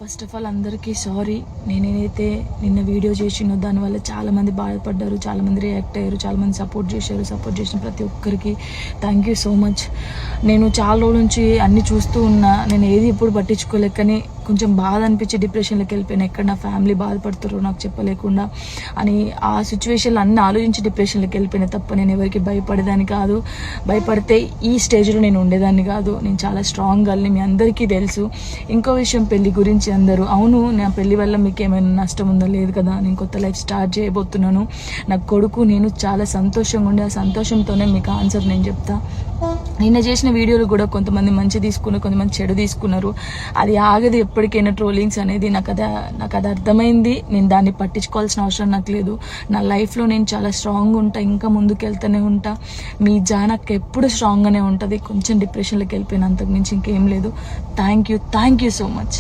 First of all అందరికీ sorry. నేనైతే నిన్న వీడియో చేసినో దానివల్ల చాలామంది బాధపడ్డారు, చాలామంది రియాక్ట్ అయ్యారు, చాలామంది సపోర్ట్ చేశారు. సపోర్ట్ చేసిన ప్రతి ఒక్కరికి థ్యాంక్ యూ సో మచ్. నేను చాలా రోజుల నుంచి అన్నీ చూస్తూ ఉన్నా, నేను ఏది ఎప్పుడు పట్టించుకోలేక, కానీ కొంచెం బాధ అనిపించి డిప్రెషన్లోకి వెళ్ళిపోయాను. ఎక్కడ నా ఫ్యామిలీ బాధపడుతారో నాకు చెప్పలేకుండా అని ఆ సిచ్యువేషన్లో అన్నీ ఆలోచించి డిప్రెషన్లోకి వెళ్ళిపోయినా తప్ప నేను ఎవరికి భయపడేదాన్ని కాదు. భయపడితే ఈ స్టేజ్లో నేను ఉండేదాన్ని కాదు. నేను చాలా స్ట్రాంగ్ గర్ల్ని, మీ అందరికీ తెలుసు. ఇంకో విషయం, పెళ్లి గురించి అందరూ అవును నా పెళ్లి వల్ల మీకు ఏమైనా నష్టం ఉందో లేదు కదా, నేను కొత్త లైఫ్ స్టార్ట్ చేయబోతున్నాను. నా కొడుకు నేను చాలా సంతోషంగా ఉండే, ఆ సంతోషంతోనే మీకు ఆన్సర్ నేను చెప్తా. నిన్న చేసిన వీడియోలు కూడా కొంతమంది మంచి తీసుకున్నారు, కొంతమంది చెడు తీసుకున్నారు. అది ఆగదు ఎప్పటికైనా ట్రోలింగ్స్ అనేది. నాకు అది అర్థమైంది. నేను దాన్ని పట్టించుకోవాల్సిన అవసరం నాకు లేదు. నా లైఫ్లో నేను చాలా స్ట్రాంగ్ ఉంటా, ఇంకా ముందుకు వెళ్తూనే ఉంటా. మీ జానక్ ఎప్పుడు స్ట్రాంగ్గానే ఉంటుంది. కొంచెం డిప్రెషన్లోకి వెళ్ళిపోయిన, అంతకు మించి ఇంకేం లేదు. Thank you so much.